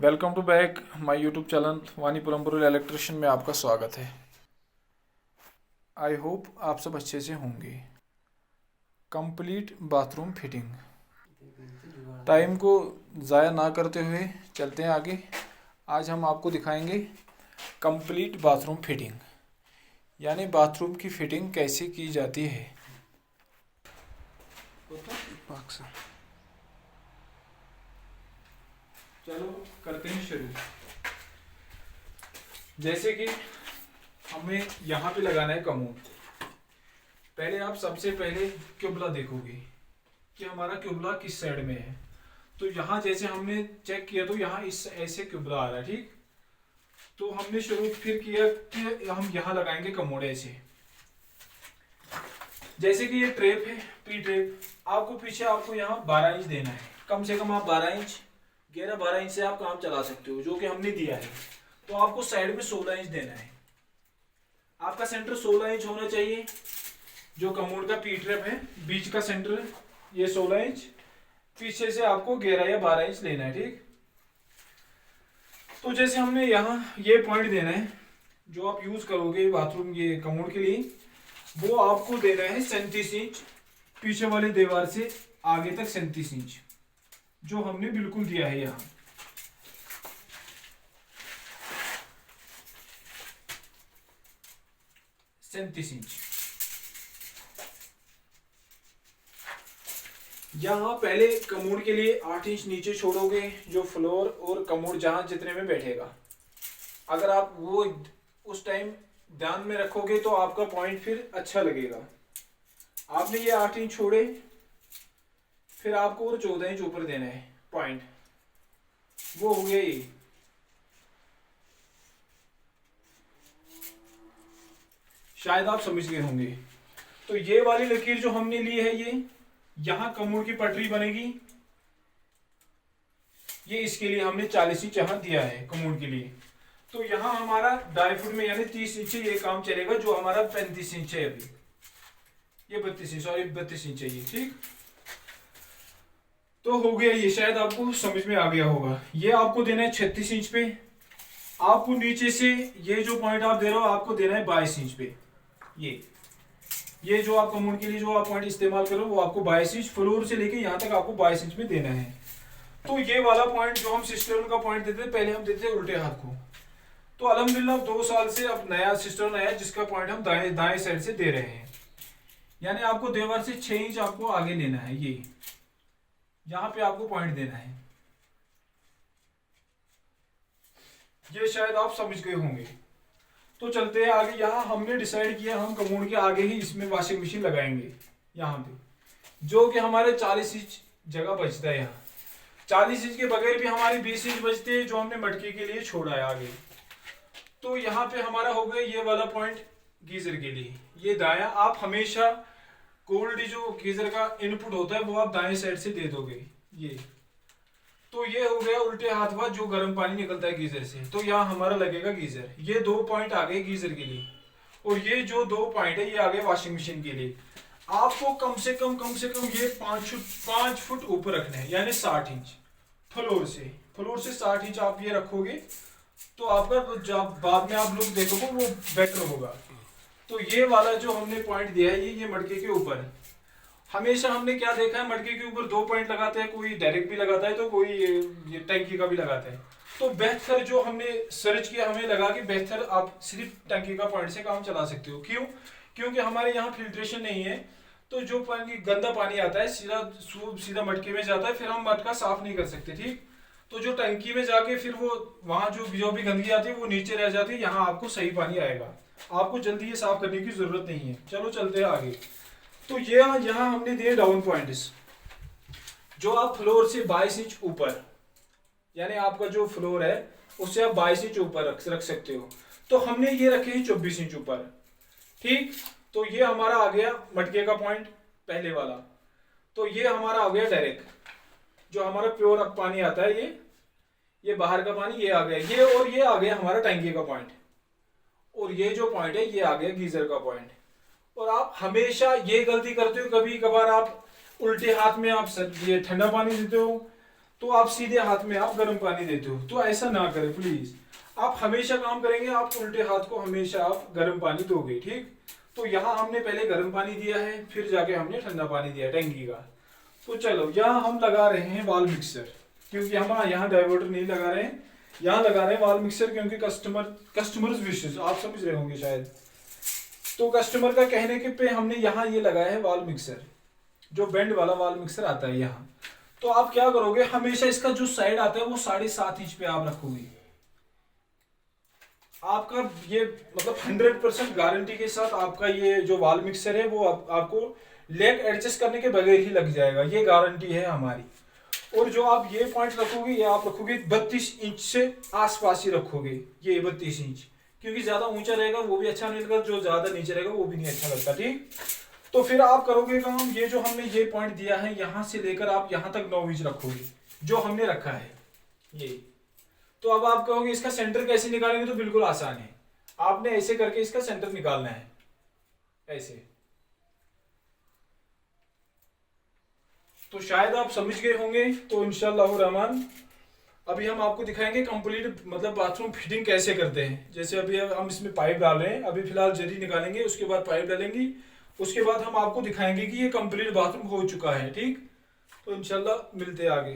Welcome to back my YouTube channel Vani Purampur electrician में आपका स्वागत है। आई होप आप सब अच्छे से होंगे। Complete bathroom fitting. टाइम को ज़ाया ना करते हुए चलते हैं आगे। आज हम आपको दिखाएंगे कंप्लीट बाथरूम फिटिंग, यानी बाथरूम की फिटिंग कैसे की जाती है। चलो करते हैं शुरू। जैसे कि हमें यहाँ पे लगाना है कमोड। पहले आप सबसे पहले क्यूबला देखोगे कि हमारा क्यूबला किस साइड में है। तो यहाँ जैसे हमने चेक किया तो यहाँ इस ऐसे क्यूबला आ रहा है, ठीक। तो हमने शुरू फिर किया कि हम यहाँ लगाएंगे कमोड ऐसे। जैसे कि ये ट्रेप है, पी ट्रेप। आपको पीछे आपको यहाँ 12 इंच देना है, कम से कम आप 12 इंच 11-12 इंच से आप काम चला सकते हो, जो कि हमने दिया है। तो आपको साइड में 16 इंच देना है। आपका सेंटर 16 इंच होना चाहिए। जो कमोड का पी ट्रैप है, बीच का सेंटर ये 16 इंच, पीछे से आपको 11 या 12 इंच लेना है, ठीक। तो जैसे हमने यहाँ ये पॉइंट देना है, जो आप यूज करोगे बाथरूम ये कमोड के लिए, वो आपको देना है 37 इंच। पीछे वाले दीवार से आगे तक 37 इंच, जो हमने बिल्कुल दिया है यहाँ। इंच यहाँ पहले कमोड के लिए 8 इंच नीचे छोड़ोगे, जो फ्लोर और कमोड जहां जितने में बैठेगा। अगर आप वो उस टाइम ध्यान में रखोगे तो आपका पॉइंट फिर अच्छा लगेगा। आपने ये 8 इंच छोड़े, फिर आपको और 14 इंच ऊपर देना है पॉइंट। वो हो गया ये। शायद आप समझ गए होंगे। तो ये वाली लकीर जो हमने ली है, ये यहां कमोड की पटरी बनेगी। ये इसके लिए हमने 40 इंच यहां दिया है कमोड के लिए। तो यहां हमारा 2.5 फुट में यानी 30 इंच ये काम चलेगा, जो हमारा 35 इंच है अभी। ये 32 इंच, सॉरी 32 इंच है ये, ठीक। तो हो गया ये, शायद आपको समझ में आ गया होगा। ये आपको देना है 36 इंच पे। आपको नीचे से ये जो पॉइंट आप दे रहे हो, आपको देना है 22 इंच पे। ये जो आप कमोड के लिए जो आप पॉइंट इस्तेमाल करो, वो आपको 22 इंच फ्लोर से लेके यहाँ तक आपको 22 इंच में देना है। तो ये वाला पॉइंट जो हम सिस्टर्न का पॉइंट देते थे, पहले हम देते थे उल्टे हाथ को। तो अल्हम्दुलिल्लाह 2 साल से अब नया सिस्टर्न आया, जिसका पॉइंट हम दाएं साइड से दे रहे हैं। यानी आपको दीवार से 6 इंच आपको आगे लेना है। ये यहाँ पे आपको पॉइंट देना है। ये शायद आप समझ गए होंगे। तो चलते हैं आगे। यहाँ हमने डिसाइड किया हम कमोड के आगे ही इसमें वॉशिंग मशीन लगाएंगे यहाँ पे, जो कि हमारे 40 इंच जगह बचता है। यहाँ 40 इंच के बगैर भी हमारे 20 इंच बचते हैं, जो हमने मटके के लिए छोड़ा है आगे। तो यहाँ पे हमारा हो गया ये वाला पॉइंट गीजर के लिए। ये दाया, आप हमेशा कोल्ड जो गीजर का इनपुट होता है वो आप दाएं साइड से दे दोगे। ये तो ये हो गया उल्टे हाथ वाथ जो गर्म पानी निकलता है गीजर से। तो यहाँ हमारा लगेगा गीजर। ये 2 पॉइंट आ गए गीजर के लिए, और ये जो 2 पॉइंट है ये आ गए वॉशिंग मशीन के लिए। आपको कम से कम ये 5 फुट ऊपर रखना है, यानी 60 इंच फ्लोर से 60 इंच आप ये रखोगे, तो आपका जब बाद में आप लोग देखोगे वो बेटर होगा। तो ये वाला जो हमने पॉइंट दिया है, ये मटके के ऊपर है। हमेशा हमने क्या देखा है, मटके के ऊपर 2 पॉइंट लगाते हैं, कोई डायरेक्ट भी लगाता है तो कोई ये टंकी का भी लगाता है। तो बेहतर जो हमने सर्च किया, हमें लगा कि बेहतर आप सिर्फ टंकी का पॉइंट से काम चला सकते हो। क्यों? क्योंकि हमारे यहाँ फिल्ट्रेशन नहीं है, तो जो पानी गंदा पानी आता है सीधा मटके में जाता है, फिर हम मटका साफ नहीं कर सकते, ठीक। तो जो टंकी में जाके फिर वो वहां जो भी गंदगी आती है वो नीचे रह जाती है, यहाँ आपको सही पानी आएगा। आपको जल्दी ये साफ करने की जरूरत नहीं है। चलो चलते हैं आगे। तो ये यहाँ हमने दिए डाउन पॉइंट्स, जो आप फ्लोर से 22 इंच ऊपर, यानी आपका जो फ्लोर है उससे आप 22 इंच ऊपर रख सकते हो। तो हमने ये रखे हैं 24 इंच ऊपर, ठीक। तो ये हमारा आ गया मटके का पॉइंट पहले वाला। तो ये हमारा आ गया डायरेक्ट, जो हमारा प्योर पानी आता है, ये बाहर का पानी ये आ गया। ये और ये आ गया हमारा टंकी का पॉइंट, और ये जो पॉइंट है ये आ गया गीजर का पॉइंट। और आप हमेशा ये गलती करते हो, कभी कभार आप उल्टे हाथ में आप ये ठंडा पानी देते हो, तो आप सीधे हाथ में आप गर्म पानी देते हो। तो ऐसा ना करें प्लीज। आप हमेशा काम करेंगे, आप उल्टे हाथ को हमेशा आप गर्म पानी दोगे, ठीक। तो यहाँ हमने पहले गर्म पानी दिया है, फिर जाके हमने ठंडा पानी दिया टैंकी का। तो चलो यहाँ हम लगा रहे हैं वाल मिक्सर, क्योंकि हम यहाँ डाइवर्टर नहीं लगा रहे हैं, यहाँ लगा रहे हैं वाल मिक्सर, क्योंकि कस्टमर्स विशेष आप समझ रहे होंगे शायद। तो कस्टमर का कहने के पे हमने यहाँ ये लगाया है वाल मिक्सर, जो बेंड वाला वाल मिक्सर आता है यहाँ। तो आप क्या करोगे, हमेशा इसका जो साइड आता है वो 7.5 इंच पे आप रखोगे। आपका ये मतलब 100% गारंटी के साथ आपका ये जो वाल मिक्सर है वो आपको लेग एडजस्ट करने के बगैर ही लग जाएगा, ये गारंटी है हमारी। और जो आप ये पॉइंट रखोगे, ये आप रखोगे 32 इंच से आसपास ही रखोगे, ये 32 इंच, क्योंकि ज्यादा ऊंचा रहेगा वो भी अच्छा नहीं लगता, जो ज्यादा नीचे रहेगा वो भी नहीं अच्छा लगता, ठीक। तो फिर आप करोगे काम, ये जो हमने ये पॉइंट दिया है यहाँ से लेकर आप यहाँ तक 9 इंच रखोगे, जो हमने रखा है ये। तो अब आप कहोगे इसका सेंटर कैसे निकालेंगे, तो बिल्कुल आसान है, आपने ऐसे करके इसका सेंटर निकालना है, ऐसे। तो शायद आप समझ गए होंगे। तो इंशाल्लाह रहमान अभी हम आपको दिखाएंगे कंप्लीट मतलब बाथरूम फिटिंग कैसे करते हैं। जैसे अभी हम इसमें पाइप डाल रहे हैं, अभी फिलहाल जरी निकालेंगे, उसके बाद पाइप डालेंगे, उसके बाद हम आपको दिखाएंगे कि ये कंप्लीट बाथरूम हो चुका है, ठीक। तो इंशाल्लाह मिलते हैं आगे।